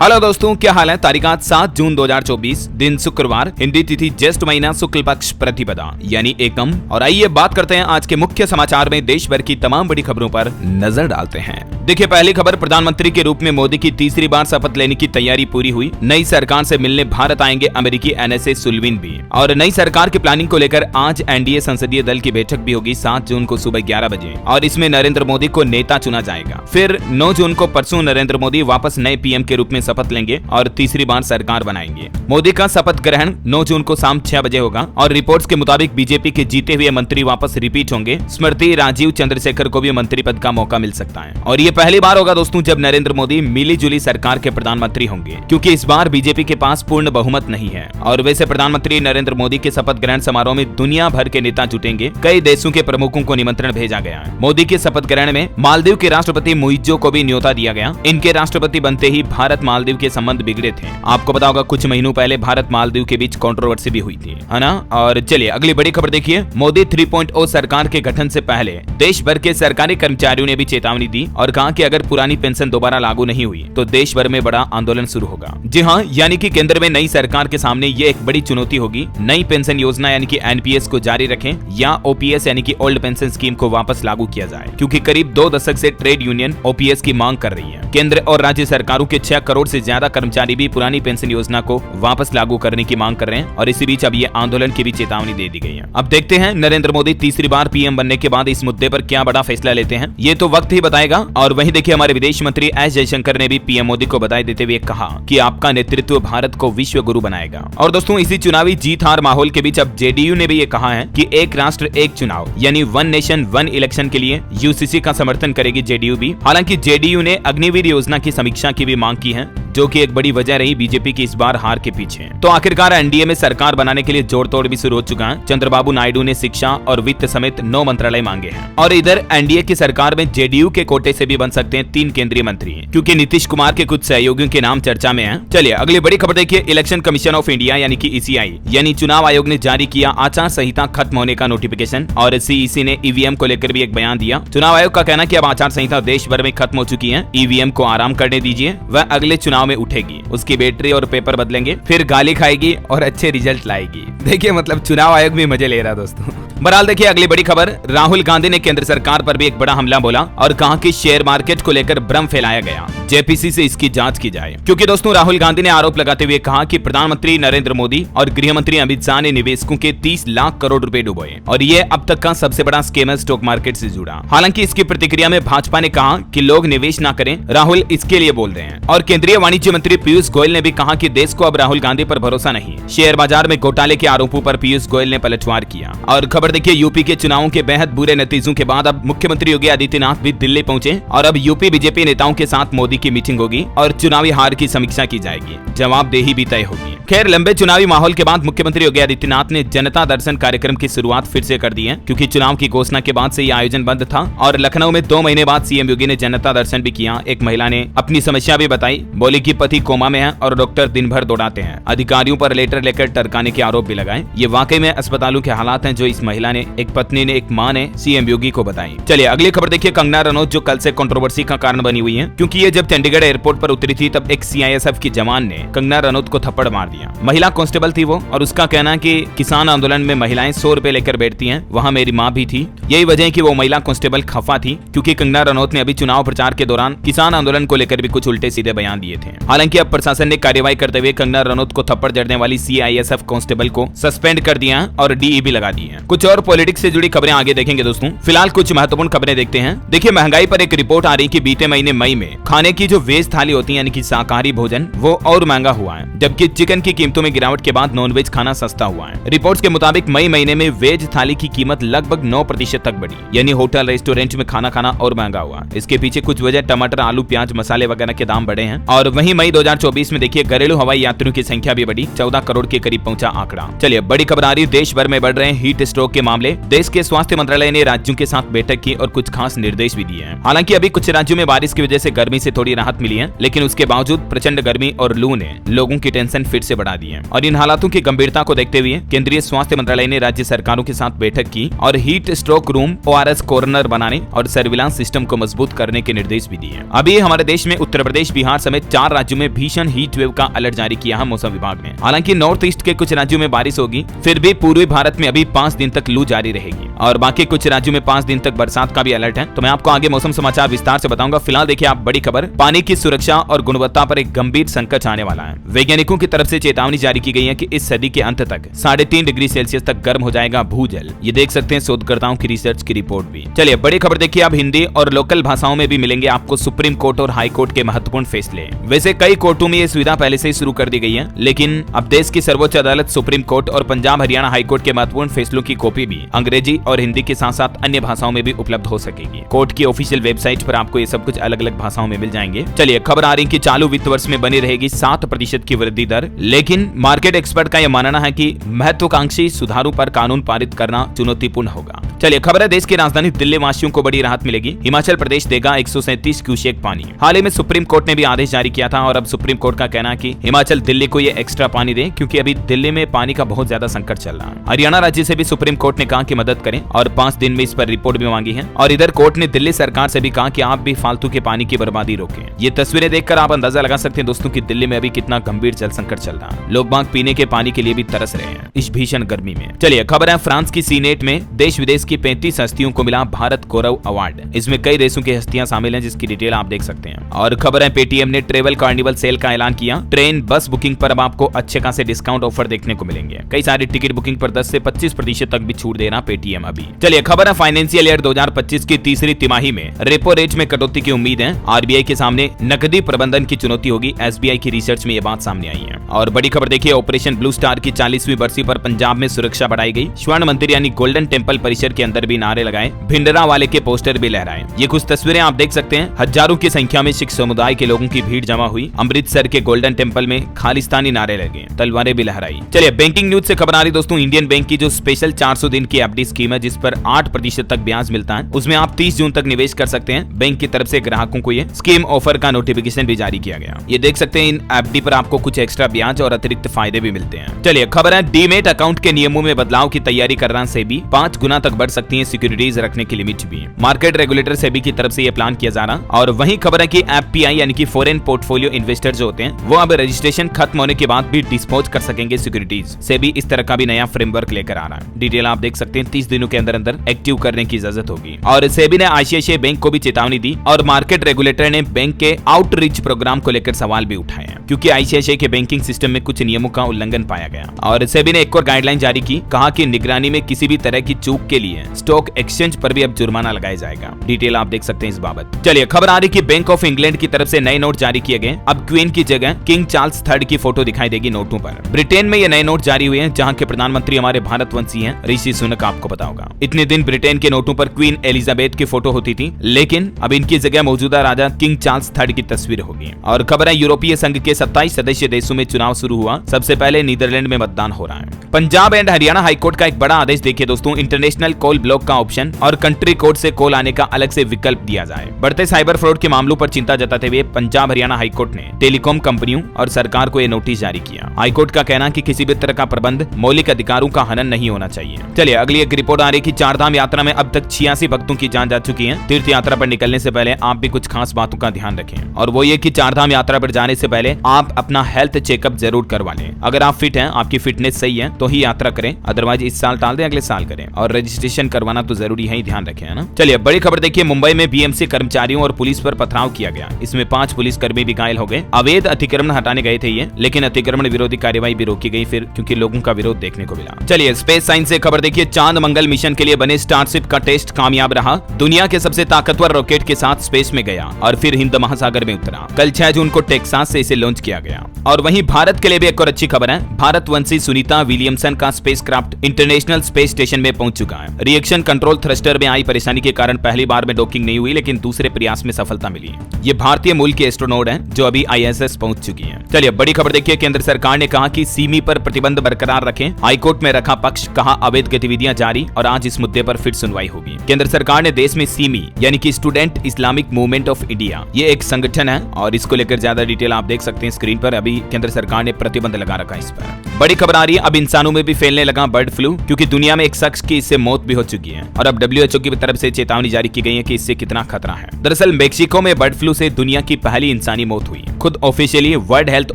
Hello दोस्तों, क्या हाल है। तारीख आज 7 जून 2024, दिन शुक्रवार, हिंदी तिथि ज्येष्ठ महीना शुक्ल पक्ष प्रतिपदा यानी एकम। और आइए बात करते हैं आज के मुख्य समाचार में देश भर की तमाम बड़ी खबरों पर नजर डालते हैं। देखिए, पहली खबर, प्रधानमंत्री के रूप में मोदी की तीसरी बार शपथ लेने की तैयारी पूरी हुई। नई सरकार से मिलने भारत आएंगे अमेरिकी NSA सुल्विन भी। और नई सरकार की प्लानिंग को लेकर आज NDA संसदीय दल की बैठक भी होगी 7 जून को सुबह 11 बजे, और इसमें नरेंद्र मोदी को नेता चुना जाएगा। फिर 9 जून को परसों नरेंद्र मोदी वापस नए PM के रूप में शपथ लेंगे और तीसरी बार सरकार बनाएंगे। मोदी का शपथ ग्रहण 9 जून को शाम 6 बजे होगा और रिपोर्ट्स के मुताबिक बीजेपी के जीते हुए मंत्री वापस रिपीट होंगे। स्मृति राजीव चंद्रशेखर को भी मंत्री पद का मौका मिल सकता है। और ये पहली बार होगा दोस्तों जब नरेंद्र मोदी मिली जुली सरकार के प्रधानमंत्री होंगे, क्योंकि इस बार बीजेपी के पास पूर्ण बहुमत नहीं है। और वैसे प्रधानमंत्री नरेंद्र मोदी के शपथ ग्रहण समारोह में दुनिया भर के नेता जुटेंगे। कई देशों के प्रमुखों को निमंत्रण भेजा गया है। मोदी के शपथ ग्रहण में मालदीव के राष्ट्रपति मुइज्जो को भी न्योता दिया गया। इनके राष्ट्रपति बनते ही भारत मालदीव के संबंध बिगड़े थे। आपको पता होगा कुछ महीनों पहले भारत मालदीव के बीच कंट्रोवर्सी भी हुई थी, है ना। और चलिए अगली बड़ी खबर देखिए। मोदी 3.0 सरकार के गठन से पहले देश भर के सरकारी कर्मचारियों ने भी चेतावनी दी और कहा कि अगर पुरानी पेंशन दोबारा लागू नहीं हुई तो देश भर में बड़ा आंदोलन शुरू होगा। जी हाँ, यानी कि केंद्र में नई सरकार के सामने ये एक बड़ी चुनौती होगी। नई पेंशन योजना यानी कि NPS को जारी रखें या OPS यानी कि ओल्ड पेंशन स्कीम को वापस लागू किया जाए, क्योंकि करीब 2 दशक से ट्रेड यूनियन OPS की मांग कर रही है। केंद्र और राज्य सरकारों के 6 करोड़ से ज्यादा कर्मचारी भी पुरानी पेंशन योजना को वापस लागू करने की मांग कर रहे हैं और इसी बीच अब ये आंदोलन की भी चेतावनी दे दी गई है। अब देखते हैं नरेंद्र मोदी तीसरी बार PM बनने के बाद इस मुद्दे पर क्या बड़ा फैसला लेते हैं, ये तो वक्त ही बताएगा। और वहीं देखिए, हमारे विदेश मंत्री S जयशंकर ने भी PM मोदी को बधाई देते हुए कहा कि आपका नेतृत्व भारत को विश्व गुरु बनाएगा। और दोस्तों, इसी चुनावी जीत हार माहौल के बीच अब JDU ने भी ये कहा है कि एक राष्ट्र एक चुनाव यानी वन नेशन वन इलेक्शन के लिए UCC का समर्थन करेगी JDU भी। हालांकि JDU ने अग्निवीर योजना की समीक्षा की भी मांग की है, जो कि एक बड़ी वजह रही बीजेपी की इस बार हार के पीछे। तो आखिरकार NDA में सरकार बनाने के लिए जोड़ तोड़ भी शुरू हो चुका है। चंद्रबाबू नायडू ने शिक्षा और वित्त समेत 9 मंत्रालय मांगे हैं। और इधर NDA की सरकार में JDU के कोटे से भी बन सकते हैं 3 केंद्रीय मंत्री, क्योंकि नीतीश कुमार के कुछ सहयोगियों के नाम चर्चा में हैं। चलिए अगली बड़ी खबर देखिए। इलेक्शन कमीशन ऑफ इंडिया यानी कि ECI यानी चुनाव आयोग ने जारी किया आचार संहिता खत्म होने का नोटिफिकेशन। और CEC ने EVM को लेकर भी एक बयान दिया। चुनाव आयोग का कहना कि अब आचार संहिता देश भर में खत्म हो चुकी है। EVM को आराम करने दीजिए, वह अगले चुनाव में उठेगी, उसकी बैटरी और पेपर बदलेंगे, फिर गाली खाएगी और अच्छे रिजल्ट लाएगी। देखिए, मतलब चुनाव आयोग भी मजे ले रहा दोस्तों। बहरहाल देखिए अगली बड़ी खबर, राहुल गांधी ने केंद्र सरकार पर भी एक बड़ा हमला बोला और कहा कि शेयर मार्केट को लेकर भ्रम फैलाया गया, JPC से इसकी जांच की जाए। क्योंकि दोस्तों, राहुल गांधी ने आरोप लगाते हुए कहा कि प्रधानमंत्री नरेंद्र मोदी और गृह मंत्री अमित शाह ने निवेशकों के 30 लाख करोड़ रुपए डुबोए और ये अब तक का सबसे बड़ा स्कैम स्टॉक मार्केट से जुड़ा। हालांकि इसकी प्रतिक्रिया में भाजपा ने कहा कि लोग निवेश न करें, राहुल इसके लिए बोल रहे हैं। और केंद्रीय वाणिज्य मंत्री पीयूष गोयल ने भी कहा कि देश को अब राहुल गांधी पर भरोसा नहीं। शेयर बाजार में घोटाले के आरोपों पर पीयूष गोयल ने पलटवार किया। और खबर देखिए, यूपी के चुनावों के बेहद बुरे नतीजों के बाद अब मुख्यमंत्री योगी आदित्यनाथ भी दिल्ली पहुंचे और अब यूपी बीजेपी नेताओं के साथ मोदी की मीटिंग होगी और चुनावी हार की समीक्षा की जाएगी, जवाबदेही भी तय होगी। खैर, लंबे चुनावी माहौल के बाद मुख्यमंत्री योगी आदित्यनाथ ने जनता दर्शन कार्यक्रम की शुरुआत फिर से कर दी है, क्योंकि चुनाव की घोषणा के बाद से यह आयोजन बंद था। और लखनऊ में 2 महीने बाद CM योगी ने जनता दर्शन भी किया। एक महिला ने अपनी समस्या भी बताई, बोली कि पति कोमा में है और डॉक्टर दिन भर दौड़ाते हैं। अधिकारियों पर लेटर लेकर टरकाने के आरोप भी लगाए। ये वाकई में अस्पतालों के हालात हैं जो इस महिला ने, एक पत्नी ने, एक मां ने CM योगी को बताई। चलिए अगली खबर देखिए। कंगना रनौत जो कल से कंट्रोवर्सी का कारण बनी हुई है, क्योंकि ये जब चंडीगढ़ एयरपोर्ट पर उतरी थी तब एक CISF की जवान ने कंगना रनौत को थप्पड़ मार दिया। महिला कांस्टेबल थी वो, और उसका कहना कि किसान आंदोलन में महिलाएं 100 रुपए लेकर बैठती हैं, वहां मेरी मां भी थी। यही वजह है कि वो महिला कांस्टेबल खफा थी, क्योंकि कंगना रनौत ने अभी चुनाव प्रचार के दौरान किसान आंदोलन को लेकर भी कुछ उल्टे सीधे बयान दिए थे। हालांकि अब प्रशासन ने कार्रवाई करते हुए कंगना रनौत को थप्पड़ जड़ने वाली CISF कांस्टेबल को सस्पेंड कर दिया और DE भी लगा दी है। कुछ और पॉलिटिक्स से जुड़ी खबरें आगे देखेंगे दोस्तों। फिलहाल कुछ महत्वपूर्ण खबरें देखते हैं। देखिए, महंगाई पर एक रिपोर्ट आ रही कि बीते महीने मई में खाने की जो वेज थाली होती है यानी कि शाकाहारी भोजन, वो और महंगा हुआ है, जबकि चिकन की कीमतों में गिरावट के बाद नॉनवेज खाना सस्ता हुआ है। रिपोर्ट्स के मुताबिक मई महीने में वेज थाली की कीमत लगभग 9% तक बढ़ी, यानी होटल रेस्टोरेंट में खाना खाना और महंगा हुआ। इसके पीछे कुछ वजह टमाटर, आलू, प्याज, मसाले वगैरह के दाम बढ़े हैं। और वहीं मई 2024 में देखिए घरेलू हवाई यात्रियों की संख्या भी बढ़ी, 14 करोड़ के करीब पहुंचा आंकड़ा। चलिए बड़ी खबर आ रही है, देश भर में बढ़ रहे हैं हीट स्ट्रोक के मामले। देश के स्वास्थ्य मंत्रालय ने राज्यों के साथ बैठक की और कुछ खास निर्देश भी दिए हैं। हालांकि अभी कुछ राज्यों में बारिश की वजह से गर्मी से थोड़ी राहत मिली है, लेकिन उसके बावजूद प्रचंड गर्मी और लू ने लोगों की टेंशन फिर से से बढ़ा दी है। और इन हालातों की गंभीरता को देखते हुए केंद्रीय स्वास्थ्य मंत्रालय ने राज्य सरकारों के साथ बैठक की और heat stroke room, ORS corner बनाने और सर्विलांस सिस्टम को मजबूत करने के निर्देश भी दिए। अभी हमारे देश में उत्तर प्रदेश, बिहार समेत 4 राज्यों में भीषण हीट वेव का अलर्ट जारी किया है मौसम विभाग ने। हालांकि नॉर्थ ईस्ट के कुछ राज्यों में बारिश होगी, फिर भी पूर्वी भारत में अभी 5 दिन तक लू जारी रहेगी और बाकी कुछ राज्यों में 5 दिन तक बरसात का भी अलर्ट है। तो मैं आपको आगे मौसम समाचार विस्तार से बताऊंगा। फिलहाल देखिए आप बड़ी खबर, पानी की सुरक्षा और गुणवत्ता पर एक गंभीर संकट आने वाला है। वैज्ञानिकों की तरफ से चेतावनी जारी की गई है कि इस सदी के अंत तक 3.5 डिग्री सेल्सियस तक गर्म हो जाएगा भूजल। ये देख सकते हैं शोधकर्ताओं की रिसर्च की रिपोर्ट भी। चलिए बड़ी खबर देखिए, अब हिंदी और लोकल भाषाओं में भी मिलेंगे आपको सुप्रीम कोर्ट और हाई कोर्ट के महत्वपूर्ण फैसले। वैसे कई कोर्टों में ये सुविधा पहले से ही शुरू कर दी गई है, लेकिन अब देश की सर्वोच्च अदालत सुप्रीम कोर्ट और पंजाब हरियाणा हाई कोर्ट के महत्वपूर्ण फैसलों की कॉपी भी अंग्रेजी और हिंदी के साथ साथ अन्य भाषाओं में भी उपलब्ध हो सकेगी। कोर्ट की ऑफिशियल वेबसाइट पर आपको ये सब कुछ अलग अलग भाषाओं में मिल जाएंगे। चलिए खबर आ रही कि चालू वित्त वर्ष में बनी रहेगी 7% की वृद्धि दर, लेकिन मार्केट एक्सपर्ट का यह मानना है कि महत्वाकांक्षी सुधारों पर कानून पारित करना चुनौतीपूर्ण होगा। चलिए खबर है, देश की राजधानी दिल्ली वासियों को बड़ी राहत मिलेगी। हिमाचल प्रदेश देगा 137 क्यूसेक पानी। हाल ही में सुप्रीम कोर्ट ने भी आदेश जारी किया था और अब सुप्रीम कोर्ट का कहना है कि हिमाचल दिल्ली को ये एक्स्ट्रा पानी दे, क्योंकि अभी दिल्ली में पानी का बहुत ज्यादा संकट चल रहा है। हरियाणा राज्य से भी सुप्रीम कोर्ट ने कहा कि मदद करें और 5 दिन में इस पर रिपोर्ट भी मांगी है। और इधर कोर्ट ने दिल्ली सरकार से भी कहा कि आप भी फालतू के पानी की बर्बादी रोकें। ये तस्वीरें देखकर आप अंदाजा लगा सकते हैं दोस्तों कि दिल्ली में अभी कितना गंभीर जल संकट चल रहा है। लोग बाग पीने के पानी के लिए भी तरस रहे हैं इस भीषण गर्मी में। चलिए खबर है, फ्रांस की सीनेट में देश विदेश की 35 हस्तियों को मिला भारत गौरव अवार्ड। इसमें कई देशों की हस्तियां शामिल हैं, जिसकी डिटेल आप देख सकते हैं। और खबर है, पेटीएम ने ट्रेवल कार्निवल सेल का ऐलान किया। ट्रेन, बस बुकिंग पर अब आपको अच्छे खासे डिस्काउंट ऑफर देखने को मिलेंगे। कई सारी टिकट बुकिंग पर 10 से 25% तक भी छूट दे रहा पेटीएम अभी। चलिए खबर है, फाइनेंशियल ईयर 2025 की तीसरी तिमाही में रेपो रेट में कटौती की उम्मीद है। आरबीआई के सामने नकदी प्रबंधन की चुनौती होगी, एसबीआई की रिसर्च में ये बात सामने आई है। और बड़ी खबर देखिए, ऑपरेशन ब्लू स्टार की 40वीं बरसी पर पंजाब में सुरक्षा बढ़ाई गई। स्वर्ण मंदिर यानी गोल्डन टेम्पल परिसर के अंदर भी नारे लगाए, भिंडरा वाले के पोस्टर भी लहराए। ये कुछ तस्वीरें आप देख सकते हैं। हजारों की संख्या में सिख समुदाय के लोगों की भीड़ जमा हुई। अमृतसर के गोल्डन टेम्पल में खालिस्तानी नारे लगे, तलवारें भी लहराई। चलिए बैंकिंग न्यूज से खबर आ रही दोस्तों, इंडियन बैंक की जो स्पेशल 400 दिन की एफडी स्कीम है, जिस पर 8% तक ब्याज मिलता है, उसमें आप 30 जून तक निवेश कर सकते हैं। बैंक की तरफ से ग्राहकों को ये स्कीम ऑफर का नोटिफिकेशन भी जारी किया गया। ये देख सकते हैं, इन एफडी पर आपको कुछ एक्स्ट्रा ब्याज और अतिरिक्त फायदे भी मिलते हैं। चलिए खबर है, डीमेट अकाउंट के नियमों में बदलाव की तैयारी कर रहा सेबी। 5 गुना तक बढ़ सकती है सिक्योरिटीज रखने की लिमिट भी। मार्केट रेगुलेटर सेबी की तरफ से ये प्लान किया जा रहा। और वहीं खबर है कि एफपीआई यानी कि फॉरेन पोर्टफोलियो इन्वेस्टर जो होते हैं, वो अब रजिस्ट्रेशन खत्म होने के बाद भी डिस्पोज कर सकेंगे सिक्योरिटीज। सेबी इस तरह का भी नया फ्रेमवर्क लेकर आ रहा है। डिटेल आप देख सकते हैं, 30 दिनों के अंदर अंदर एक्टिव करने की इजाजत होगी। और सेबी ने आईसीआईसीआई बैंक को भी चेतावनी दी और मार्केट रेगुलेटर ने बैंक के आउटरीच प्रोग्राम को लेकर सवाल भी उठाए हैं, क्योंकि आईसीआईसीआई के बैंकिंग सिस्टम में कुछ नियमों का उल्लंघन पाया गया। और सेबी ने एक और गाइडलाइन जारी की, कहा कि निगरानी में किसी भी तरह की चूक के लिए स्टॉक एक्सचेंज पर भी अब जुर्माना लगाया जाएगा। डिटेल आप देख सकते हैं इस बाबत। चलिए खबर आ रही कि बैंक ऑफ इंग्लैंड की तरफ से नए नोट जारी किए गए। अब क्वीन की जगह किंग चार्ल्स III की फोटो दिखाई देगी नोटों पर। ब्रिटेन में ये नए नोट जारी हुए हैं, जहां के प्रधानमंत्री हमारे भारतवंशी हैं, ऋषि सुनक। आपको पता होगा इतने दिन ब्रिटेन के नोटों पर क्वीन एलिजाबेथ की फोटो होती थी, लेकिन अब इनकी जगह मौजूदा राजा किंग चार्ल्स III की तस्वीर होगी। और खबर है, यूरोपीय संघ के 27 सदस्य देशों में चुनाव शुरू हुआ। सबसे पहले नीदरलैंड में मतदान हो रहा है। पंजाब एंड हरियाणा हाईकोर्ट का एक बड़ा आदेश देखिए दोस्तों, इंटरनेशनल कॉल ब्लॉक का ऑप्शन और कंट्री कोड से कॉल आने का अलग से विकल्प दिया जाए। बढ़ते साइबर फ्रॉड के मामलों पर चिंता जताते हुए पंजाब हरियाणा हाईकोर्ट ने टेलीकॉम कंपनियों और सरकार को यह नोटिस जारी किया। हाईकोर्ट का कहना है कि किसी भी तरह का प्रबंध मौलिक अधिकारों का हनन नहीं होना चाहिए। चलिए अगली एक रिपोर्ट आ रही कि चारधाम यात्रा में अब तक 86 भक्तों की जान जा चुकी है। तीर्थ यात्रा पर निकलने से पहले आप भी कुछ खास बातों का ध्यान रखें, और वो ये कि चारधाम यात्रा पर जाने से पहले आप अपना हेल्थ चेकअप जरूर करवा लें। अगर आप फिट हैं, आपकी फिटनेस सही है, तो ही यात्रा करें, अदरवाइज इस साल टाल दें, अगले साल करें। और रजिस्ट्रेशन करवाना तो जरूरी है ही, ध्यान रखें, है ना। चलिए बड़ी खबर देखिए, मुंबई में बीएमसी कर्मचारियों और पुलिस पर पथराव किया गया। इसमें 5 पुलिसकर्मी भी घायल हो गए। अवैध अतिक्रमण हटाने गए थे ये, लेकिन अतिक्रमण विरोधी कार्यवाही भी रोकी गई फिर, क्योंकि लोगों का विरोध देखने को मिला। चलिए स्पेस साइंस से खबर देखिए, चांद मंगल मिशन के लिए बने स्टारशिप का टेस्ट कामयाब रहा। दुनिया के सबसे ताकतवर रॉकेट के साथ स्पेस में गया और फिर हिंद महासागर में उतरा। कल 6 जून को टेक्सास से इसे लॉन्च किया गया। और वहीं भारत के लिए भी एक और अच्छी खबर है, भारतवंशी सुनीता विलियमसन का स्पेसक्राफ्ट इंटरनेशनल स्पेस स्टेशन में पहुंच चुका है। रिएक्शन कंट्रोल थ्रस्टर में आई परेशानी के कारण पहली बार में डॉकिंग नहीं हुई, लेकिन दूसरे प्रयास में सफलता मिली। ये भारतीय मूल की एस्ट्रोनॉट है जो अभी आईएसएस पहुंच चुकी है। चलिए बड़ी खबर देखिए, केंद्र सरकार ने कहा कि सीमी पर प्रतिबंध बरकरार रखें। हाईकोर्ट में रखा पक्ष, कहा अवैध गतिविधियां जारी, और आज इस मुद्दे पर फिर सुनवाई होगी। केंद्र सरकार ने देश में सीमी यानी कि student Islamic movement of India, ये एक संगठन है और इसको लेकर ज्यादा डिटेल आप देख सकते हैं स्क्रीन पर। अभी केंद्र सरकार सरकार ने प्रतिबंध लगा रखा इस पर। बड़ी खबर आ रही है, अब इंसानों में भी फैलने लगा बर्ड फ्लू, क्योंकि दुनिया में एक शख्स की इससे मौत भी हो चुकी है और अब WHO की तरफ से चेतावनी जारी की गई है कि इससे कितना खतरा है। दरअसल मेक्सिको में बर्ड फ्लू से दुनिया की पहली इंसानी मौत हुई। खुद ऑफिशियली वर्ल्ड हेल्थ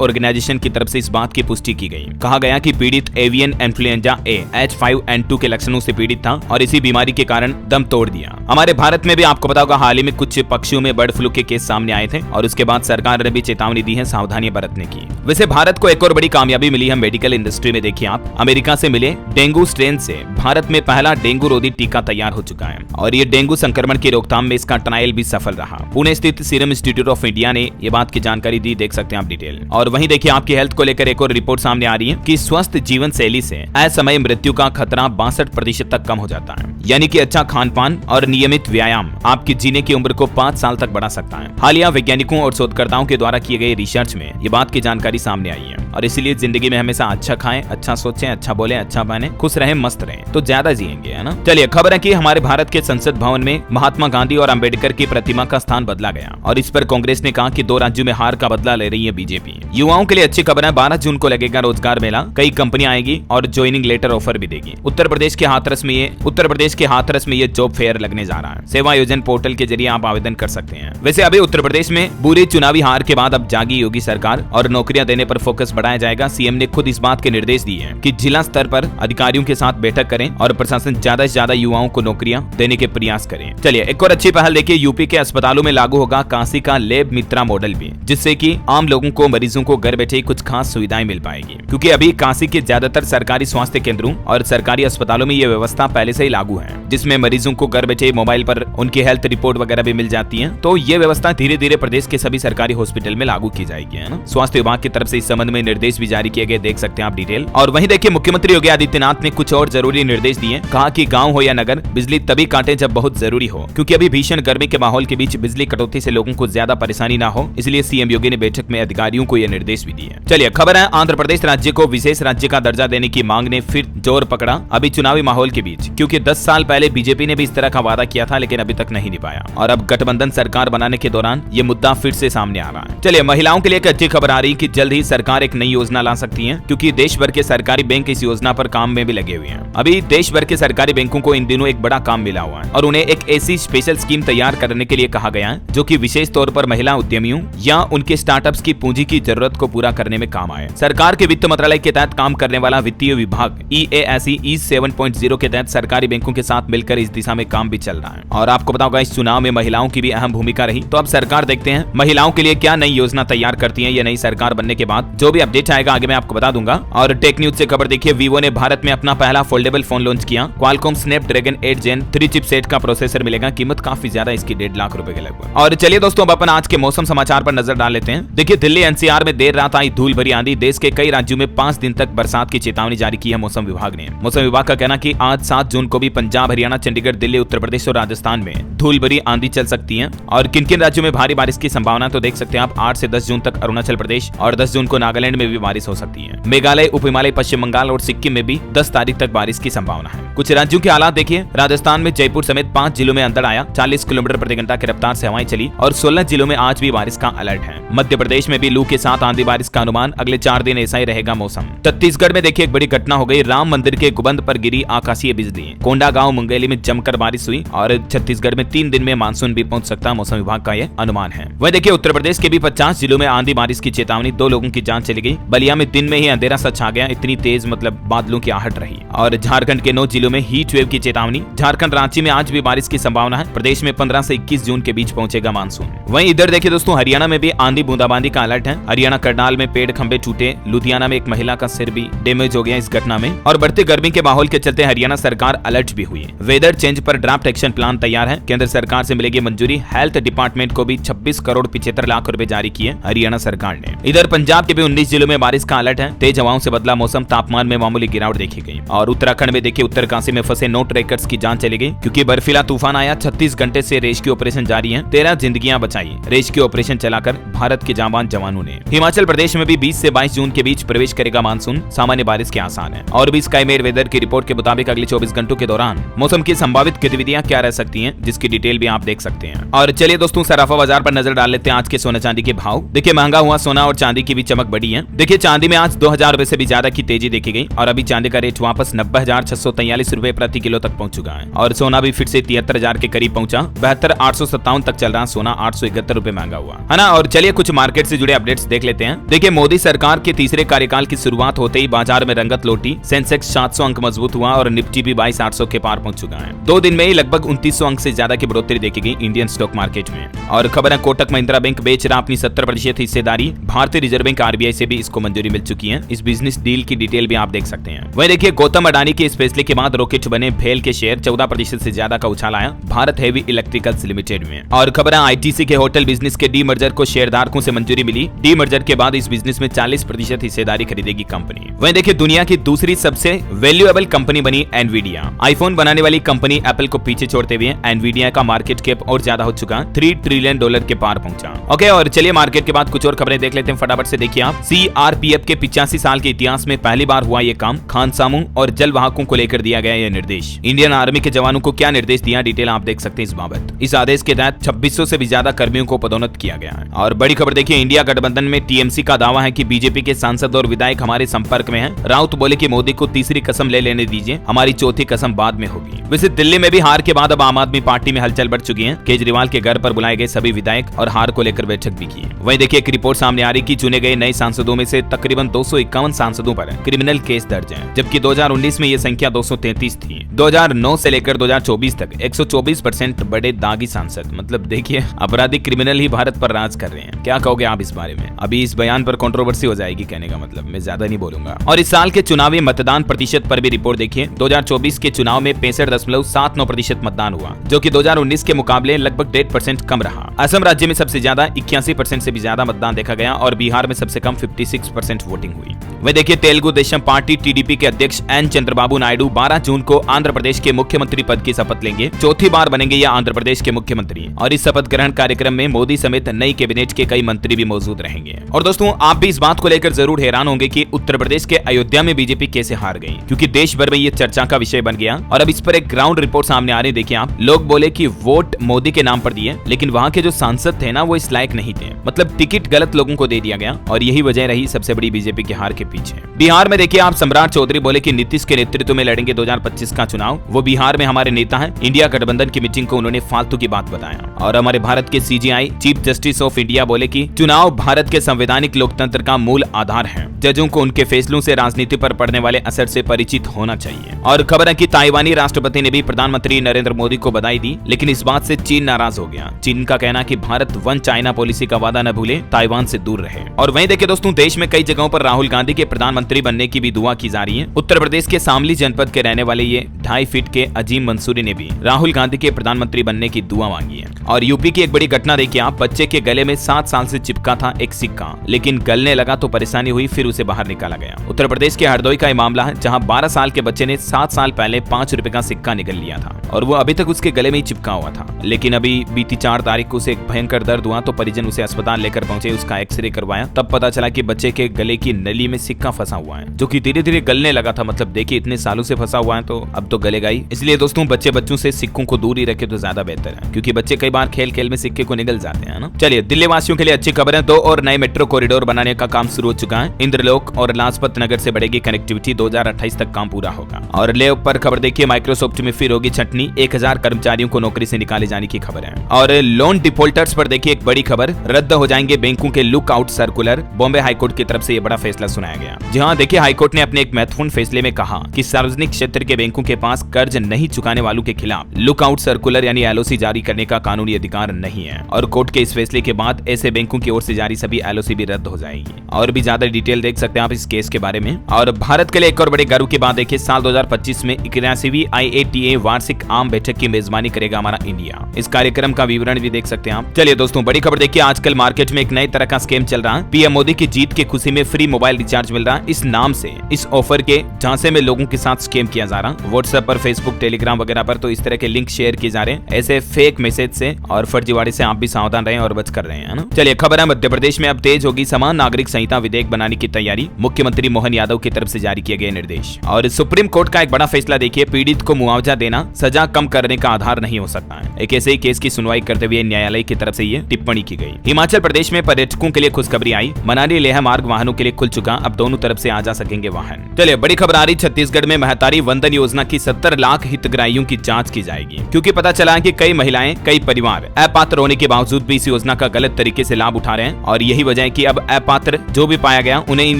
ऑर्गेनाइजेशन की तरफ से इस बात की पुष्टि की गई। कहा गया कि पीड़ित एवियन इन्फ्लुएंजा ए H5N2 के लक्षणों से पीड़ित था और इसी बीमारी के कारण दम तोड़ दिया। हमारे भारत में भी आपको पता होगा हाल ही में कुछ पक्षियों में बर्ड फ्लू के केस सामने आए थे और उसके बाद सरकार ने भी चेतावनी दी है सावधानी बरतने की। वैसे भारत को एक और बड़ी कामयाबी मिली है मेडिकल इंडस्ट्री में। देखिए आप, अमेरिका से मिले डेंगू स्ट्रेन से भारत में पहला डेंगू रोधी टीका तैयार हो चुका है और ये डेंगू संक्रमण की रोकथाम में इसका ट्रायल भी सफल रहा। पुणे स्थित सीरम इंस्टीट्यूट ऑफ इंडिया ने ये बात की जानकारी दी, देख सकते हैं आप डिटेल। और वहीं देखिए आपकी हेल्थ को लेकर एक और रिपोर्ट सामने आ रही है कि स्वस्थ जीवन शैली से असमय मृत्यु का खतरा 62% तक कम हो जाता है। यानी कि अच्छा खान पान और नियमित व्यायाम आपकी जीने की उम्र को 5 साल तक बढ़ा सकता है। हालिया वैज्ञानिकों और शोधकर्ताओं के द्वारा किए गए रिसर्च में ये बात की जानकारी सामने आई है और इसीलिए जिंदगी में हमेशा अच्छा खाएं, अच्छा सोचें, अच्छा बोले, अच्छा बने, खुश रहें, मस्त रहें तो ज्यादा जिएंगे, है ना। चलिए खबर है कि हमारे भारत के संसद भवन में महात्मा गांधी और अंबेडकर की प्रतिमा का स्थान बदला गया और इस पर कांग्रेस ने कहा कि 2 राज्यों में हार का बदला ले रही है बीजेपी। युवाओं के लिए अच्छी खबर है, 12 जून को लगेगा रोजगार मेला, कई कंपनियां आएगी और ज्वाइनिंग लेटर ऑफर भी देगी। उत्तर प्रदेश के हाथरस में ये जॉब फेयर लगने जा रहा है। सेवा आयोजन पोर्टल के जरिए आप आवेदन कर सकते हैं। वैसे अभी उत्तर प्रदेश में बुरी चुनावी हार के बाद अब जागी योगी सरकार और नौकरियां देने पर फोकस बढ़ाया जाएगा। सीएम ने खुद इस बात के निर्देश दिए हैं कि जिला स्तर पर अधिकारियों के साथ बैठक करें और प्रशासन ज्यादा से ज्यादा युवाओं को नौकरियां देने के प्रयास करें। चलिए एक और अच्छी पहल देखिए, यूपी के अस्पतालों में लागू होगा काशी का लैब मित्रा मॉडल भी, जिससे कि आम लोगों को, मरीजों को घर बैठे कुछ खास सुविधाएं मिल पाएगी। क्योंकि अभी काशी के ज्यादातर सरकारी स्वास्थ्य केंद्रों और सरकारी अस्पतालों में ये व्यवस्था पहले से ही लागू है, जिसमें मरीजों को घर बैठे मोबाइल पर उनकी हेल्थ रिपोर्ट वगैरह भी मिल जाती है। तो ये व्यवस्था धीरे धीरे प्रदेश के सभी सरकारी हॉस्पिटल में लागू की जाएगी, है ना। स्वास्थ्य विभाग की तरफ से इस संबंध में निर्देश भी जारी किए गए, देख सकते हैं आप डिटेल। और वहीं देखिए मुख्यमंत्री योगी आदित्यनाथ ने कुछ और जरूरी निर्देश दिए। कहा कि गांव हो या नगर, बिजली तभी काटे जब बहुत जरूरी हो, क्योंकि अभी भीषण गर्मी के माहौल के बीच बिजली कटौती से लोगों को ज्यादा परेशानी ना हो, इसलिए सीएम योगी ने बैठक में अधिकारियों को यह निर्देश भी दिए। चलिए खबर है, आंध्र प्रदेश राज्य को विशेष राज्य का दर्जा देने की मांग ने फिर जोर पकड़ा, अभी चुनावी माहौल के बीच, क्योंकि 10 साल पहले बीजेपी ने भी इस तरह का वादा किया था लेकिन अभी तक नहीं निभाया और अब गठबंधन सरकार बनाने के दौरान ये मुद्दा फिर से सामने आ रहा है। चलिए महिलाओं के लिए एक अच्छी खबर आ रही है कि जल्द ही सरकार एक नई योजना ला सकती है, क्योंकि देश भर के सरकारी बैंक इस योजना पर काम में भी लगे हुए हैं। अभी देश भर के सरकारी बैंकों को इन दिनों एक बड़ा काम मिला हुआ है और उन्हें एक ऐसी स्पेशल स्कीम तैयार करने के लिए कहा गया है जो कि विशेष तौर पर महिला उद्यमियों या उनके स्टार्टअप्स की पूंजी की जरूरत को पूरा करने में काम आए। सरकार के वित्त मंत्रालय के तहत काम करने वाला वित्तीय विभाग EASE 7.0 के तहत सरकारी बैंकों के साथ मिलकर इस दिशा में काम भी चल रहा है। और आपको पता होगा इस चुनाव में महिलाओं की भी अहम भूमिका रही, तो अब सरकार देखते हैं महिलाओं के लिए क्या नई योजना तैयार करती है। ये नई सरकार बनने के बाद जो भी अपडेट आएगा आगे मैं आपको बता दूंगा। और टेक न्यूज से खबर देखिए, वीवो ने भारत में अपना पहला फोल्डेबल फोन लॉन्च किया। क्वालकॉम स्नैपड्रैगन 8 Gen 3 चिपसेट का प्रोसेसर मिलेगा, कीमत काफी ज्यादा इसकी 1.5 लाख रुपए के लगभग। और चलिए दोस्तों अब अपन आज के मौसम समाचार पर नजर डाल लेते हैं। देखिए दिल्ली NCR में देर रात आई धूल भरी आंधी, देश के कई राज्यों में 5 दिन तक बरसात की चेतावनी जारी की है मौसम विभाग ने। मौसम विभाग का कहना कि आज 7 जून को भी पंजाब, हरियाणा, चंडीगढ़, दिल्ली, उत्तर प्रदेश और राजस्थान में धूल भरी आंधी चल सकती है। और किन किन राज्यों में भारी बारिश की संभावना तो देख सकते हैं आप। 8 से 10 जून तक अरुणाचल प्रदेश और 10 जून को नागालैंड में भी बारिश हो सकती है। मेघालय, उप हिमालय, पश्चिम बंगाल और सिक्किम में भी 10 तारीख तक बारिश की संभावना है। कुछ राज्यों के हालात देखिए, राजस्थान में जयपुर समेत 5 जिलों में अंधड़ आया, 40 किलोमीटर प्रति घंटा की रफ्तार से हवाएं चली और 16 जिलों में आज भी बारिश का अलर्ट है। मध्य प्रदेश में भी लू के साथ आंधी बारिश का अनुमान, अगले 4 दिन ऐसा ही रहेगा मौसम। छत्तीसगढ़ में देखिए एक बड़ी घटना हो गई, राम मंदिर के गुंबद पर गिरी आकाशीय बिजली। कोंडा गांव मुंगेली में जमकर बारिश हुई और छत्तीसगढ़ में 3 दिन में मानसून भी पहुंच सकता है, मौसम विभाग का यह अनुमान है। वह देखिए उत्तर प्रदेश के भी 50 जिलों में आंधी बारिश की चेतावनी, 2 लोगों की जान चली गई। बलिया में दिन में ही अंधेरा सा छा गया, इतनी तेज मतलब बादलों की आहट रही। और झारखंड के 9 जिलों में हीट वेव की चेतावनी। झारखंड रांची में आज भी बारिश की संभावना है। प्रदेश में 15 से 21 जून के बीच पहुंचेगा मानसून। वहीं इधर देखिए दोस्तों हरियाणा में भी आंधी बूंदाबांदी का अलर्ट है। हरियाणा करनाल में पेड़ खंभे टूटे, लुधियाना में एक महिला का सिर भी डैमेज हो गया इस घटना में। और बढ़ती गर्मी के माहौल के चलते हरियाणा सरकार अलर्ट भी हुई है। वेदर चेंज पर ड्राफ्ट एक्शन प्लान तैयार है, केंद्र सरकार से मिलेगी मंजूरी। हेल्थ डिपार्टमेंट को भी 26 करोड़ 75 लाख रुपए जारी किए हरियाणा सरकार ने। इधर पंजाब के भी 19 जिलों में बारिश का अलर्ट है। तेज हवाओं से बदला मौसम, तापमान में मामूली गिरावट देखी गई। और उत्तराखंड में देखिए उत्तरकाशी में फंसे 9 ट्रैकर्स की जान चली गई, क्योंकि बर्फीला तूफान आया। 36 घंटे से रेस्क्यू ऑपरेशन जारी है, 13 जिंदगियां बचाई रेस्क्यू ऑपरेशन चलाकर भारत के जांबाज जवानों ने। हिमाचल प्रदेश में भी 20 से 22 जून के बीच प्रवेश करेगा मानसून, सामान्य बारिश के आसार है। और भी स्काईमेट वेदर की रिपोर्ट के मुताबिक अगले 24 घंटों के दौरान मौसम की संभावित गतिविधियां क्या रह सकती हैं, जिसकी डिटेल भी आप देख सकते हैं। और चलिए दोस्तों सराफा बाजार पर नजर डाल लेते हैं आज के सोना चांदी के भाव। देखिए महंगा हुआ सोना और चांदी की भी चमक बढ़ी है। देखिए चांदी में आज 2000 रुपए से भी ज्यादा की तेजी देखी गई और अभी चांदी का रेट वापस 90,643 रुपए प्रति किलो तक पहुंच चुका है और सोना भी फिर से 73,000 के करीब पहुंचा। 72,857 तक चल रहा सोना 871 रुपए महंगा हुआ है ना। और चलिए कुछ मार्केट से जुड़े अपडेट्स देख लेते हैं। देखिए मोदी सरकार के तीसरे कार्यकाल की शुरुआत होते ही बाजार में रंगत लौटी। सेंसेक्स 700 अंक मजबूत हुआ और निफ्टी भी 22,800 के पार पहुंच चुका है। 2 दिन में ही लगभग 2900 अंक से ज्यादा की बढ़ोतरी देखी गई इंडियन स्टॉक मार्केट में। और खबर है कोटक महिंद्रा बैंक बेच रहा अपनी 70% हिस्सेदारी। भारतीय रिजर्व बैंक आरबीआई से भी इसको मंजूरी मिल चुकी है। इस बिजनेस डील की डिटेल भी आप देख सकते हैं। वहीं देखिए गौतम अडानी के इस फैसले के बाद रॉकेट बने भेल के शेयर 14% से ज्यादा का उछाल आया भारत हेवी इलेक्ट्रिकल्स लिमिटेड में। और खबर है आईटीसी के होटल बिजनेस के डी मर्जर को शेयरधारकों से मंजूरी मिली। डी मर्जर के बाद इस बिजनेस में 40% हिस्सेदारी खरीदेगी कंपनी। वहीं देखिए दुनिया की दूसरी सबसे वैल्यूएबल कंपनी बनी एनवीडिया। आईफोन बनाने वाली कंपनी एप्पल को पीछे छोड़ते हुए एनवीडिया का मार्केट कैप और ज्यादा हो चुका, $3 ट्रिलियन के पार पहुंचा। ओके और चलिए मार्केट के बाद कुछ और खबरें देख लेते हैं फटाफट से। देखिए आप सीआरपीएफ के 85 साल के इतिहास में पहली बार हुआ ये काम। खानसामों और जलवाहकों को लेकर दिया गया यह निर्देश। इंडियन आर्मी के जवानों को क्या निर्देश दिया, डिटेल आप देख सकते हैं इस बाबत। इस आदेश के तहत 2600 से भी ज्यादा कर्मियों को पदोन्नत किया गया है। और बड़ी खबर देखिए इंडिया गठबंधन में टीएमसी का दावा है कि बीजेपी के सांसद और विधायक हमारे संपर्क में हैं। राउत बोले कि मोदी को तीसरी कसम ले लेने दीजिए, हमारी चौथी कसम बाद में होगी। वैसे दिल्ली में भी हार के बाद अब आम आदमी पार्टी में हलचल बढ़ चुकी है। केजरीवाल के घर पर बुलाए गए सभी विधायक और हार को लेकर बैठक भी की। वहीं देखिए एक रिपोर्ट सामने आ रही कि चुने गए नए सांसदों में से तकरीबन 251 सांसदों पर क्रिमिनल केस दर्ज है, जबकि 2019 में यह संख्या 233 थी। 2009 से लेकर 2024 तक 124% बड़े दागी सांसद। मतलब देखिए आपराधिक क्रिमिनल ही भारत पर राज कर रहे हैं। क्या कहोगे आप इस बारे में? अभी इस बयान पर कंट्रोवर्सी हो जाएगी, कहने का मतलब मैं ज्यादा नहीं बोलूंगा। और इस साल के चुनावी मतदान प्रतिशत पर भी रिपोर्ट देखिए। 2024 के चुनाव में 65.79% मतदान हुआ, जो कि 2019 के मुकाबले लगभग 1.5% कम रहा। असम राज्य में सबसे ज्यादा 81% से भी ज्यादा मतदान देखा गया और बिहार में सबसे कम 56% वोटिंग हुई। वह देखिए तेलुगु देशम पार्टी टीडीपी के अध्यक्ष एन चंद्रबाबू नायडू 12 जून को आंध्र प्रदेश के मुख्यमंत्री पद की शपथ लेंगे। चौथी बार बनेंगे यह आंध्र प्रदेश के मुख्यमंत्री और इस शपथ ग्रहण कार्यक्रम में मोदी समेत नई कैबिनेट के कई मंत्री भी मौजूद रहेंगे। और दोस्तों आप भी इस बात को लेकर जरूर हैरान होंगे कि उत्तर प्रदेश के अयोध्या में बीजेपी कैसे हार गई, क्योंकि देश भर में ये चर्चा का विषय बन गया। और अब इस पर एक ग्राउंड रिपोर्ट सामने आ रही, देखिए आप। लोग बोले कि वोट मोदी के नाम पर दिए, लेकिन वहां के जो सांसद थे ना वो इस लायक नहीं थे। मतलब टिकट गलत लोगों को दे दिया गया और यही वजह रही सबसे बड़ी बीजेपी की हार के पीछे। बिहार में देखिए आप सम्राट चौधरी बोले कि नीतीश के नेतृत्व में लड़ेंगे 2025 का चुनाव। वो बिहार में हमारे नेता हैं। इंडिया गठबंधन की मीटिंग को उन्होंने फालतू की बात बताया। और हमारे भारत के CGI chief justice of India बोले कि चुनाव भारत के संवैधानिक लोकतंत्र का मूल आधार है। जजों को उनके फैसलों से राजनीति पर पड़ने वाले असर से परिचित होना चाहिए। और खबर है कि ताइवानी राष्ट्रपति ने भी प्रधानमंत्री नरेंद्र मोदी को बधाई दी, लेकिन इस बात से चीन नाराज हो गया। चीन का कहना कि भारत वन चाइना पॉलिसी का वादा न भूले, ताइवान से दूर रहे। और वहीं देखिए दोस्तों देश में कई जगहों पर राहुल गांधी के प्रधानमंत्री बनने की भी दुआ की जा रही है। उत्तर प्रदेश के शामली जनपद के रहने वाले ये 2.5 फीट के अजीम मंसूरी ने भी राहुल गांधी के प्रधानमंत्री बनने की दुआ मांगी है। और यूपी की एक बड़ी घटना देखिए आप। बच्चे के गले में 7 साल से चिपका था एक सिक्का, लेकिन गलने लगा तो परेशानी हुई, फिर उसे बाहर निकाला गया। उत्तर प्रदेश के हरदोई का मामला है, जहां 12 साल के बच्चे ने 7 साल पहले 5 रुपए का सिक्का निकल लिया था और वो अभी तक उसके गले में ही चिपका हुआ था। लेकिन अभी बीती 4 तारीख को उसे एक भयंकर दर्द हुआ तो परिजन उसे अस्पताल लेकर पहुंचे, उसका एक्सरे करवाया, तब पता चला कि बच्चे के गले की नली में सिक्का फंसा हुआ है, जो कि धीरे धीरे गलने लगा था। मतलब देखिए इतने सालों से फंसा हुआ है तो अब तो गलेगा ही। इसलिए दोस्तों बच्चों से सिक्कों को दूर ही रखे तो ज्यादा बेहतर है, क्योंकि बच्चे कई बार खेल खेल में सिक्के को निगल जाते हैं ना। चलिए दिल्ली वासियों के लिए अच्छी खबर है। 2 और नए मेट्रो कॉरिडोर बनाने का काम शुरू हो चुका है। इंद्रलोक और लाजपत नगर से बढ़ेगी कनेक्टिविटी। 2028 तक काम पूरा होगा। और ले पर खबर देखिए माइक्रोसॉफ्ट में फिर होगी छटनी। 1000 कर्मचारियों को नौकरी से निकाले जाने की खबर है। और लोन डिफॉल्टर्स पर देखिए एक बड़ी खबर, रद्द हो जाएंगे बैंकों के look out circular. Bombay high court की तरफ से यह बड़ा फैसला सुनाया गया। जहां देखिए हाईकोर्ट ने अपने एक महत्वपूर्ण फैसले में कहा कि सार्वजनिक क्षेत्र के बैंकों के पास कर्ज नहीं चुकाने वालों के खिलाफ लुक आउट सर्कुलर यानी एलओसी जारी करने का कानूनी अधिकार नहीं है। और कोर्ट के इस फैसले के बाद ऐसे बैंकों की ओर से जारी सभी एलओसी भी रद्द हो जाएगी। और भी ज्यादा डिटेल देख सकते हैं आप इस केस के बारे में। और भारत के लिए एक और बड़े गर्व की बात देखिए, साल 2025 में 81वीं IATA वार्षिक आम बैठक की मेजबानी करेगा हमारा इंडिया। इस कार्यक्रम का विवरण भी देख सकते हैं आप। चलिए दोस्तों बड़ी खबर देखिए, आजकल मार्केट में एक नई तरह का स्कैम चल रहा है। पीएम मोदी की जीत की खुशी में फ्री मोबाइल रिचार्ज मिल रहा है, इस नाम से इस ऑफर के झांसे में लोगों के साथ स्कैम किया जा रहा है। व्हाट्सएप पर, फेसबुक, टेलीग्राम वगैरह पर तो इस तरह के लिंक शेयर किए जा रहे हैं ऐसे फेक मैसेज से, और फर्जीवाड़े से आप भी सावधान रहें और बच कर रहे हैं ना। चलिए खबर है मध्य प्रदेश में अब तेज होगी समान नागरिक संहिता विधेयक बनाने की तैयारी। मुख्यमंत्री मोहन यादव की तरफ से जारी किए गए निर्देश। और सुप्रीम कोर्ट का एक बड़ा फैसला देखिए, पीड़ित को मुआवजा देना सजा कम करने का आधार नहीं हो सकता है। एक ऐसे ही केस की सुनवाई करते हुए न्यायालय की तरफ से ये टिप्पणी की गई। हिमाचल प्रदेश में पर्यटकों के लिए खुशखबरी आई। मनाली लेह मार्ग वाहनों के लिए खुल चुका, अब दोनों तरफ से आ जा सकेंगे वाहन। चलिए बड़ी खबर आ रही, छत्तीसगढ़ में महतारी वंदन योजना की 70 लाख हितग्राहियों की जांच की जाएगी, क्योंकि पता चला है कि कई महिलाएं, कई परिवार अपात्र होने के बावजूद भी इस योजना का गलत तरीके से लाभ उठा रहे हैं, और यही वजह है कि अब अपात्र जो भी पाया गया उन्हें इन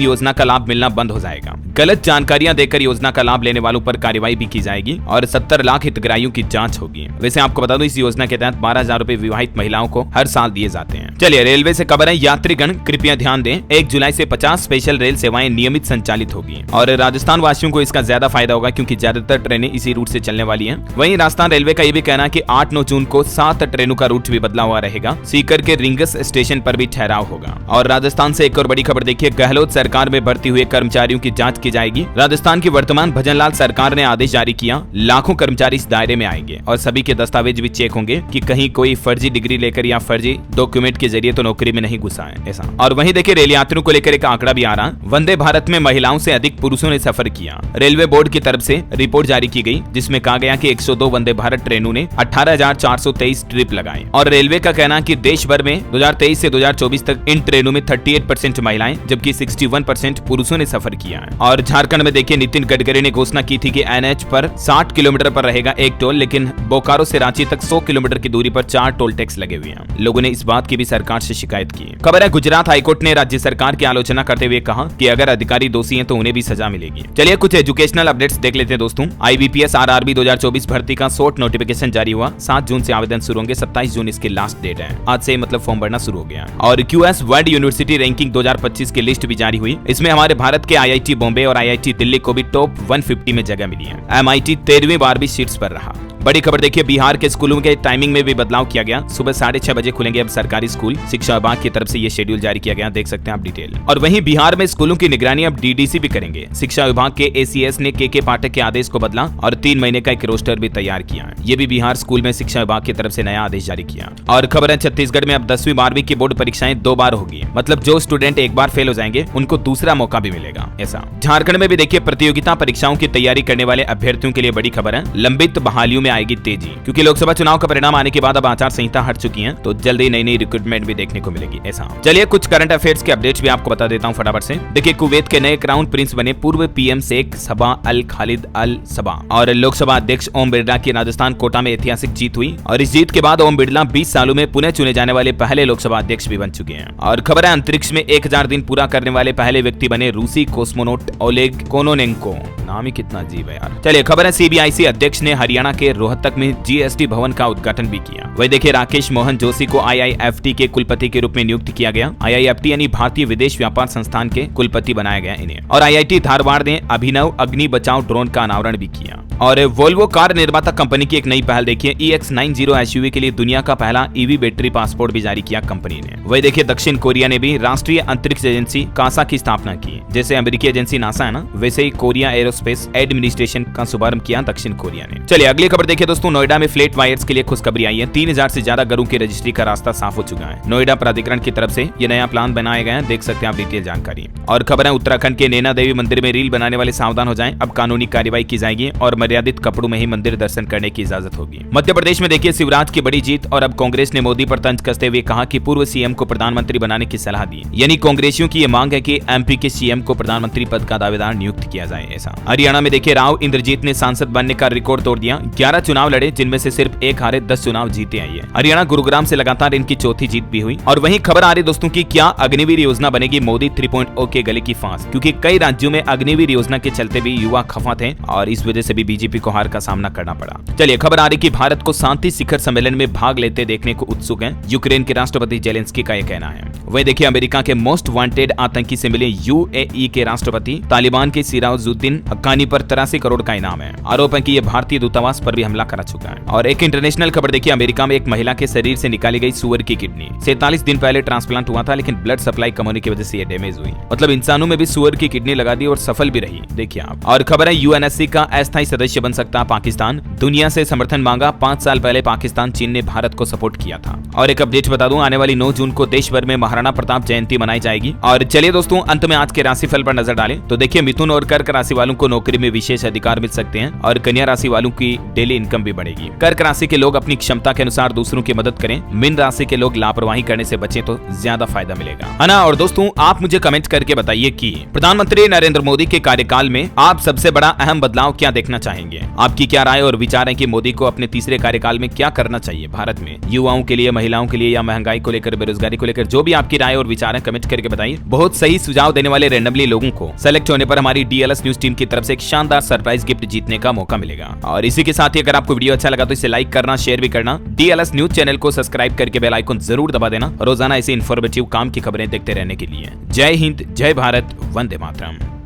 योजना का लाभ मिलना बंद हो जाएगा। गलत जानकारियां देकर योजना का लाभ लेने वालों पर कार्रवाई भी की जाएगी और 70 लाख हितग्राहियों की जांच होगी। वैसे आपको बता दूं, इस योजना के तहत 12,000 रुपए विवाहित महिलाओं को हर साल दिए जाते हैं। चलिए रेलवे से खबर है, यात्रीगण कृपया ध्यान दें, 1 जुलाई से 50 स्पेशल रेल सेवाएं नियमित संचालित होगी और राजस्थान वासियों को इसका ज्यादा फायदा होगा, क्योंकि ज्यादातर ट्रेनें इसी रूट से चलने वाली हैं। वहीं राजस्थान रेलवे का ये भी कहना है कि 8-9 जून को 7 ट्रेनों का रूट भी बदला हुआ रहेगा। सीकर के रिंगस स्टेशन पर भी ठहराव होगा। और राजस्थान से एक और बड़ी खबर देखिए, गहलोत सरकार में भर्ती हुए कर्मचारियों की जांच की जाएगी। राजस्थान की वर्तमान भजनलाल सरकार ने आदेश जारी किया, लाखों कर्मचारी इस दायरे में आएंगे और सभी के दस्तावेज भी चेक होंगे कि कहीं कोई फर्जी डिग्री लेकर या फर्जी डॉक्यूमेंट के जरिए तो नौकरी में नहीं घुसा है ऐसा। और वहीं देखिए रेल यात्रियों को लेकर एक आंकड़ा भी आ रहा, वंदे भारत में महिलाओं से अधिक पुरुषों ने सफर किया। रेलवे बोर्ड की तरफ से रिपोर्ट जारी की गई, जिसमें कहा गया कि 102 वंदे भारत ट्रेनों ने 18,423 ट्रिप लगाए। और रेलवे का कहना कि देश भर में 2023 से 2024 तक इन ट्रेनों में 38% महिलाएं जबकि 61% पुरुषों ने सफर किया है। और झारखंड में देखिए नितिन गडकरी ने घोषणा की थी कि एनएच पर 60 किलोमीटर पर रहेगा एक टोल, लेकिन बोकारो से रांची तक 100 किलोमीटर की दूरी पर 4 टोल टैक्स लगे हुए हैं। लोगों ने इस बात की भी सरकार से शिकायत की। खबर है, गुजरात हाईकोर्ट ने राज्य सरकार की आलोचना करते हुए कहा कि अगर अधिकारी दोषी हैं तो उन्हें भी सजा मिलेगी। चलिए कुछ एजुकेशनल अपडेट्स देख लेते हैं दोस्तों। IBPS RRB 2024 भर्ती का शॉर्ट नोटिफिकेशन जारी हुआ। 7 जून से आवेदन शुरू होंगे, 27 जून इसकी लास्ट डेट है। आज से मतलब फॉर्म भरना शुरू हो गया। और QS वर्ल्ड यूनिवर्सिटी रैंकिंग 2025 की लिस्ट भी जारी हुई। इसमें हमारे भारत के IIT बॉम्बे और IIT दिल्ली को भी टॉप 150 में जगह मिली है। MIT 13वीं बार भी शीर्ष पर रहा। बड़ी खबर देखिए, बिहार के स्कूलों के टाइमिंग में भी बदलाव किया गया। सुबह 6:30 बजे खुलेंगे अब सरकारी स्कूल। शिक्षा विभाग की तरफ से ये शेड्यूल जारी किया गया, देख सकते हैं आप डिटेल। और वहीं बिहार में स्कूलों की निगरानी अब DDC भी करेंगे। शिक्षा विभाग के ACS ने KK पाठक के आदेश को बदला और 3 महीने का एक रोस्टर भी तैयार किया। ये भी बिहार स्कूल में शिक्षा विभाग की तरफ से नया आदेश जारी किया। और खबर है, छत्तीसगढ़ में अब 10वीं 12वीं की बोर्ड परीक्षाएं 2 बार होगी, मतलब जो स्टूडेंट एक बार फेल हो जाएंगे उनको दूसरा मौका भी मिलेगा ऐसा। झारखंड में भी देखिए प्रतियोगिता परीक्षाओं की तैयारी करने वाले अभ्यर्थियों के लिए बड़ी खबर है, लंबित बहालियों में आएगी तेजी, क्योंकि लोकसभा चुनाव का परिणाम आने के बाद अब आचार संहिता हट चुकी है, तो जल्दी नई नई रिक्रूटमेंट भी देखने को मिलेगी ऐसा। चलिए कुछ करंट अफेयर्स के अपडेट्स भी आपको बता देता हूं फटाफट से। देखिए कुवैत के नए क्राउन प्रिंस बने पूर्व PM शेख सबा अल खालिद अल सबा। और लोकसभा अध्यक्ष ओम बिरला की राजस्थान कोटा में ऐतिहासिक जीत हुई और इस जीत के बाद ओम बिरला 20 सालों में पुनः चुने जाने वाले पहले लोकसभा अध्यक्ष भी बन चुके हैं। और खबर है, अंतरिक्ष में 1000 दिन पूरा करने वाले पहले व्यक्ति बने रूसी कॉस्मोनॉट ओलेग कोनोनेंको। नाम ही कितना अजीब है यार। चलिए खबर है, CBIC अध्यक्ष ने हरियाणा के रोहतक में GST भवन का उद्घाटन भी किया। वही देखिए राकेश मोहन जोशी को IIFT के कुलपति के रूप में नियुक्त किया गया। IIFT यानी भारतीय विदेश व्यापार संस्थान के कुलपति बनाया गया इन्हें। और IIT धारवाड़ ने अभिनव अग्नि बचाव ड्रोन का अनावरण भी किया। और वोल्वो कार निर्माता कंपनी की एक नई पहल देखिए, EX90 SUV के लिए दुनिया का पहला EV बैटरी पासपोर्ट भी जारी किया कंपनी ने। वही देखिए दक्षिण कोरिया ने भी राष्ट्रीय अंतरिक्ष एजेंसी कासा की स्थापना की। जैसे अमेरिकी एजेंसी नासा है ना, वैसे ही कोरिया एरोस्पेस एडमिनिस्ट्रेशन का शुभारंभ किया दक्षिण कोरिया ने। चलिए अगली खबर देखिए दोस्तों, नोएडा में फ्लैट वायर्स के लिए खुशखबरी आई है। 3000 से ज्यादा घरों की रजिस्ट्री का रास्ता साफ हो चुका है। नोएडा प्राधिकरण की तरफ से ये नया प्लान बनाया गया है, देख सकते हैं आप डिटेल जानकारी। और खबर है, उत्तराखंड के नैना देवी मंदिर में रील बनाने वाले सावधान हो जाएं, अब कानूनी कार्रवाई की जाएगी और मर्यादित कपड़ों में ही मंदिर दर्शन करने की इजाजत होगी। मध्य प्रदेश में देखिए शिवराज की बड़ी जीत और अब कांग्रेस ने मोदी पर तंज कसते हुए कहा कि पूर्व CM को प्रधानमंत्री बनाने की सलाह दी। यानी कांग्रेसियों की ये मांग है कि MP के CM को प्रधानमंत्री पद का दावेदार नियुक्त किया जाए ऐसा। हरियाणा में देखिए राव इंद्रजीत ने सांसद बनने का रिकॉर्ड तोड़ दिया। 11 चुनाव लड़े, जिनमें से सिर्फ 1 हारे, 10 चुनाव जीते आई है। हरियाणा गुरुग्राम से लगातार इनकी चौथी जीत भी हुई। और वहीं खबर आ रही दोस्तों की, क्या अग्निवीर योजना बनेगी मोदी 3.0 के गले की फांस, क्योंकि कई राज्यों में अग्निवीर योजना के चलते भी युवा खफा थे और इस वजह से भी बीजेपी को हार का सामना करना पड़ा। चलिए खबर आ रही कि भारत को शांति शिखर सम्मेलन में भाग लेते देखने को उत्सुक हैं यूक्रेन के राष्ट्रपति जेलेंस्की का यह कहना है। वही देखिए अमेरिका के मोस्ट वांटेड आतंकी से मिले UAE के राष्ट्रपति, तालिबान के सिराजुद्दीन हक्कानी पर 83 करोड़ का इनाम है। आरोप है कि यह भारतीय दूतावास पर भी हमला करा चुका है। और एक इंटरनेशनल खबर देखिए, अमेरिका में एक महिला के शरीर से निकाली गई सुअर की किडनी 47 दिन पहले ट्रांसप्लांट हुआ था, लेकिन ब्लड सप्लाई कम होने की वजह से यह डैमेज हुई। मतलब इंसानों में भी सुअर की किडनी लगा दी और सफल भी रही, देखिए आप। और खबर है, UNSC का अस्थायी सदस्य सदस्य बन सकता पाकिस्तान, दुनिया से समर्थन मांगा। 5 साल पहले पाकिस्तान चीन ने भारत को सपोर्ट किया था। और एक अपडेट बता दूं, आने वाली 9 जून को देश भर में महाराणा प्रताप जयंती मनाई जाएगी। और चलिए दोस्तों, अंत में आज के राशिफल पर नजर डालें तो देखिए, मिथुन और कर्क राशि वालों को नौकरी में विशेष अधिकार मिल सकते हैं और कन्या राशि वालों की डेली इनकम भी बढ़ेगी। कर्क राशि के लोग अपनी क्षमता के अनुसार दूसरों की मदद करें। मीन राशि के लोग लापरवाही करने से बचें तो ज्यादा फायदा मिलेगा, है ना। और दोस्तों, आप मुझे कमेंट करके बताइए कि प्रधानमंत्री नरेंद्र मोदी के कार्यकाल में आप सबसे बड़ा अहम बदलाव क्या देखना चाहेंगे। आपकी क्या राय और विचार है कि मोदी को अपने तीसरे कार्यकाल में क्या करना चाहिए भारत में, युवाओं के लिए, महिलाओं के लिए, या महंगाई को लेकर, बेरोजगारी को लेकर। जो भी आपकी राय और विचार है कमेंट करके बताइए। बहुत सही सुझाव देने वाले रैंडमली लोगों को सेलेक्ट होने पर हमारी डीएलएस न्यूज टीम की तरफ से एक शानदार सरप्राइज गिफ्ट जीतने का मौका मिलेगा। और इसी के साथ ही अगर आपको वीडियो अच्छा लगा तो इसे लाइक करना, शेयर भी करना। डीएलएस न्यूज चैनल को सब्सक्राइब करके बेल आइकन जरूर दबा देना, रोजाना ऐसे इन्फॉर्मेटिव काम की खबरें देखते रहने के लिए। जय हिंद, जय भारत, वंदे मातरम।